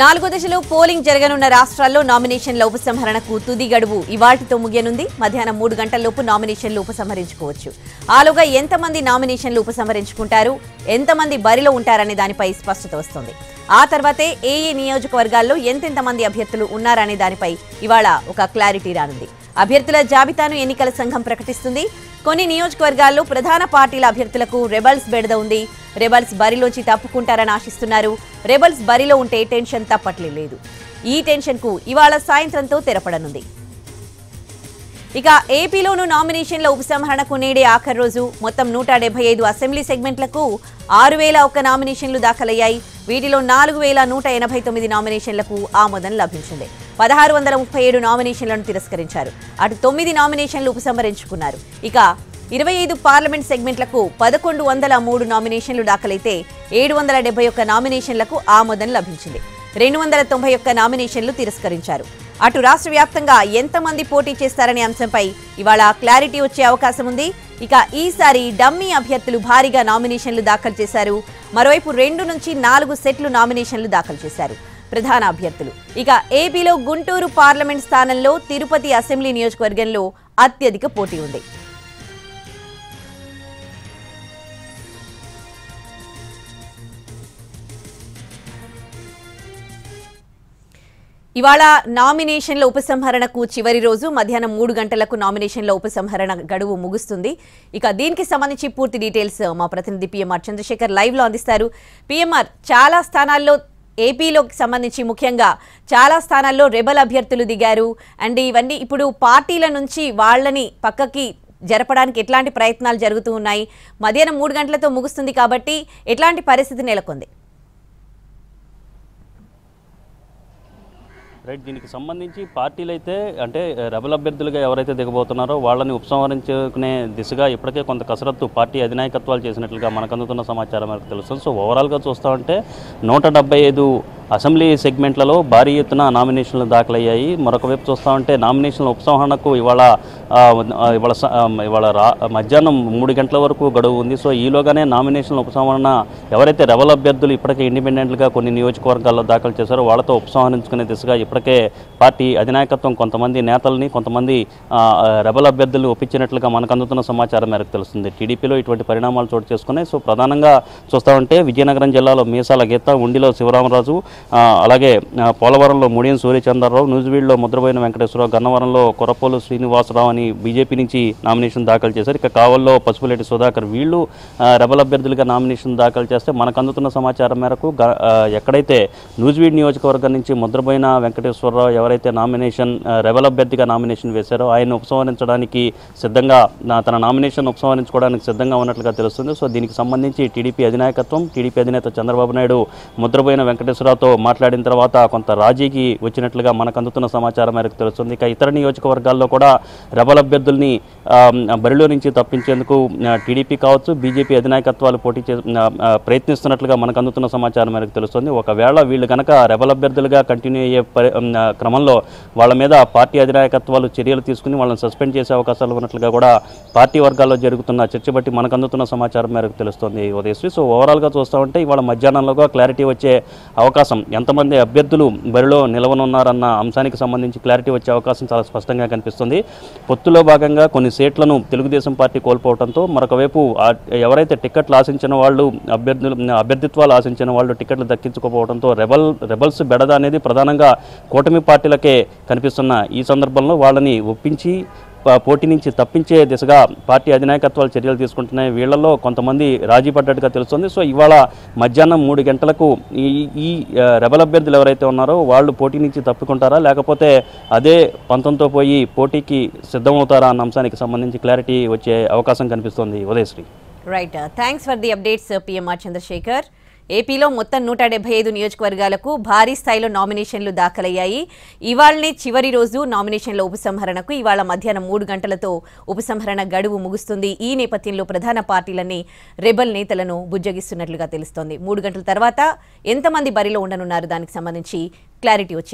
నాలుగో దశలో పోలింగ్ జరగనున్న రాష్ట్రాల్లో నామినేషన్ల ఉపసంహరణకు తుది గడువు ఇవాల్టితో ముగియనుంది. మధ్యాహ్నం 3 గంటలలోపు నామినేషన్లు ఉపసంహరించుకోవచ్చు. ఆలోగా ఎంతమంది నామినేషన్లు ఉపసంహరించుకుంటారు, ఎంతమంది బరిలో ఉంటారనే దానిపై స్పష్టత వస్తుంది. ఆ తర్వాతే ఏ నియోజకవర్గాల్లో ఎంతెంతమంది అభ్యర్థులు ఉన్నారనే దానిపై ఇవాళ ఒక క్లారిటీ రానుంది. అభ్యర్థుల జాబితాను ఎన్నికల సంఘం ప్రకటిస్తుంది. కొన్ని నియోజకవర్గాల్లో ప్రధాన పార్టీల అభ్యర్థులకు రెబల్స్ బెడద ఉంది. రెబల్స్ బరిలోంచి తప్పుకుంటారని ఆశిస్తున్నారు. రెబల్స్ బరిలో ఉంటే టెన్షన్ తప్పట్లేదు. ఈ టెన్షన్ కు ఇవాళ సాయంత్రంతో తెరపడనుంది. ఇక ఏపీలోనూ నామినేషన్ల ఉపసంహరణకు నేడే ఆఖరి రోజు. మొత్తం 175 అసెంబ్లీ సెగ్మెంట్లకు 6001 నామినేషన్లు దాఖలయ్యాయి. వీటిలో 4189 నామినేషన్లకు ఆమోదం లభించింది. 1637 నామినేషన్లను తిరస్కరించారు. అటు 9 నామినేషన్లు ఉపసంహరించుకున్నారు. ఇక 25 పార్లమెంట్ సెగ్మెంట్లకు 1103 నామినేషన్లు దాఖలైతే 771 నామినేషన్లకు ఆమోదం లభించింది. 291 నామినేషన్లు తిరస్కరించారు. అటు రాష్ట్ర వ్యాప్తంగా ఎంతమంది పోటీ చేస్తారనే అంశంపై ఇవాళ క్లారిటీ వచ్చే అవకాశం ఉంది. ఇక ఈసారి డమ్మీ అభ్యర్థులు భారీగా నామినేషన్లు దాఖలు చేశారు. మరోవైపు 2 నుంచి 4 సెట్లు నామినేషన్లు దాఖలు చేశారు ప్రధాన అభ్యర్థులు. ఇక ఏపీలో గుంటూరు పార్లమెంట్ స్థానంలో తిరుపతి అసెంబ్లీ నియోజకవర్గంలో అత్యధిక పోటీ ఉంది. ఇవాళ నామినేషన్ల ఉపసంహరణకు చివరి రోజు. మధ్యాహ్నం 3 గంటలకు నామినేషన్ల ఉపసంహరణ గడువు ముగుస్తుంది. ఇక దీనికి సంబంధించి పూర్తి డీటెయిల్స్ మా ప్రతినిధి పిఎంఆర్ చంద్రశేఖర్ లైవ్ లో అందిస్తారు. పిఎంఆర్, చాలా స్థానాల్లో ఏపీలోకి సంబంధించి ముఖ్యంగా చాలా స్థానాల్లో రెబల్ అభ్యర్థులు దిగారు. అండ్ ఇవన్నీ ఇప్పుడు పార్టీల నుంచి వాళ్ళని పక్కకి జరపడానికి ఎట్లాంటి ప్రయత్నాలు జరుగుతూ ఉన్నాయి? మధ్యాహ్నం 3 గంటలతో ముగుస్తుంది కాబట్టి ఎట్లాంటి పరిస్థితి నెలకొంది? రైట్, దీనికి సంబంధించి పార్టీలు అయితే అంటే రెబల్ అభ్యర్థులుగా ఎవరైతే దిగబోతున్నారో వాళ్ళని ఉపసంహరించుకునే దిశగా ఇప్పటికే కొంత కసరత్తు పార్టీ అధినాయకత్వాలు చేసినట్లుగా మనకు అందుతున్న సమాచారం మనకు తెలుస్తుంది. సో ఓవరాల్గా చూస్తామంటే 175 అసెంబ్లీ సెగ్మెంట్లలో భారీ ఎత్తున నామినేషన్లు దాఖలయ్యాయి. మరొక వైపు చూస్తామంటే నామినేషన్ల ఉపసంహరణకు ఇవాళ మధ్యాహ్నం 3 గంటల వరకు గడువు ఉంది. సో ఈలోగానే నామినేషన్ల ఉపసంహరణ ఎవరైతే రెబల్ అభ్యర్థులు ఇప్పటికే ఇండిపెండెంట్గా కొన్ని నియోజకవర్గాల్లో దాఖలు చేశారో వాళ్ళతో ఉపసంహరించుకునే దిశగా ఇప్పటికే పార్టీ అధినాయకత్వం కొంతమంది నేతల్ని, కొంతమంది రెబల్ అభ్యర్థులు ఒప్పించినట్లుగా మనకు అందుతున్న సమాచారం మేరకు తెలుస్తుంది. టీడీపీలో ఇటువంటి పరిణామాలు చోటు చేసుకున్నాయి. సో ప్రధానంగా చూస్తామంటే విజయనగరం జిల్లాలో మీసాల గీత, ఉండిలో శివరామరాజు, అలాగే పోలవరంలో ముడియం సూర్యచంద్రరావు, నూజివీడులో ముద్రబోయిన వెంకటేశ్వరరావు, గన్నవరంలో కొరపోలు శ్రీనివాసరావు అని బీజేపీ నుంచి నామినేషన్ దాఖలు చేశారు. ఇక కావల్లో పసుపులేటి సుధాకర్ వీళ్ళు రెబల్ అభ్యర్థులుగా నామినేషన్ దాఖలు చేస్తే మనకు అందుతున్న సమాచారం మేరకు ఎక్కడైతే నూజివీడు నియోజకవర్గం నుంచి ముద్రబోయిన వెంకటేశ్వరరావు ఎవరైతే నామినేషన్ రెబల్ అభ్యర్థిగా నామినేషన్ వేశారో ఆయన ఉపసంహరించడానికి సిద్ధంగా తన నామినేషన్ ఉపసంహరించుకోవడానికి సిద్ధంగా ఉన్నట్లుగా తెలుస్తుంది. సో దీనికి సంబంధించి టీడీపీ అధినాయకత్వం, టీడీపీ అధినేత చంద్రబాబు నాయుడు ముద్రబోయిన వెంకటేశ్వరరావుతో మాట్లాడిన తర్వాత కొంత రాజీకి వచ్చినట్లుగా మనకు అందుతున్న సమాచారం మేరకు తెలుస్తుంది. ఇక ఇతర నియోజకవర్గాల్లో కూడా రెబల్ అభ్యర్థుల్ని బరిలో నుంచి తప్పించేందుకు టీడీపీ కావచ్చు, బీజేపీ అధినాయకత్వాలు ప్రయత్నిస్తున్నట్లుగా మనకు అందుతున్న సమాచారం మేరకు తెలుస్తుంది. ఒకవేళ వీళ్ళు కనుక రెబల్ అభ్యర్థులుగా కంటిన్యూ అయ్యే క్రమంలో వాళ్ళ మీద పార్టీ అధినాయకత్వాలు చర్యలు తీసుకుని వాళ్ళని సస్పెండ్ చేసే అవకాశాలు ఉన్నట్లుగా కూడా పార్టీ వర్గాల్లో జరుగుతున్న చర్చ బట్టి మనకు అందుతున్న సమాచారం మేరకు తెలుస్తుంది ఉదయశ్రీ. సో ఓవరాల్గా చూస్తామంటే ఇవాళ మధ్యాహ్నంలోగా క్లారిటీ వచ్చే అవకాశం, ఎంతమంది అభ్యర్థులు బరిలో నిలవనున్నారన్న అంశానికి సంబంధించి క్లారిటీ వచ్చే అవకాశం చాలా స్పష్టంగా కనిపిస్తుంది. పొత్తులో భాగంగా కొన్ని సీట్లను తెలుగుదేశం పార్టీ కోల్పోవడంతో మరొక వైపు ఎవరైతే టికెట్లు ఆశించిన వాళ్ళు, అభ్యర్థిత్వాలు ఆశించిన వాళ్ళు టికెట్లు దక్కించుకోకపోవడంతో రెబల్స్ బెడద అనేది ప్రధానంగా కూటమి పార్టీలకే కనిపిస్తున్న ఈ సందర్భంలో వాళ్ళని ఒప్పించి పోటీ నుంచి తప్పించే దిశగా పార్టీ అధినాయకత్వాలు చర్యలు తీసుకుంటున్నాయి. వీళ్లలో కొంతమంది రాజీ పడ్డట్టుగా తెలుస్తుంది. సో ఇవాళ మధ్యాహ్నం 3 గంటలకు ఈ రెబల్ అభ్యర్థులు ఎవరైతే ఉన్నారో వాళ్ళు పోటీ నుంచి తప్పుకుంటారా, లేకపోతే అదే పంతంతో పోయి పోటీకి సిద్ధమవుతారా అన్న అంశానికి సంబంధించి క్లారిటీ వచ్చే అవకాశం కనిపిస్తోంది Udayasri. Right, thanks for the updates PMR Chandrasekhar. ఏపీలో మొత్తం 175 నియోజకవర్గాలకు భారీ స్థాయిలో నామినేషన్లు దాఖలయ్యాయి. ఇవాళనే చివరి రోజు నామినేషన్ల ఉపసంహరణకు. ఇవాళ మధ్యాహ్నం 3 గంటలతో ఉపసంహరణ గడువు ముగుస్తుంది. ఈ నేపథ్యంలో ప్రధాన పార్టీలన్నీ రెబల్ నేతలను బుజ్జగిస్తున్నట్లుగా తెలుస్తోంది. 3 గంటల తర్వాత ఎంతమంది బరిలో ఉండనున్నారు దానికి సంబంధించి క్లారిటీ వచ్చే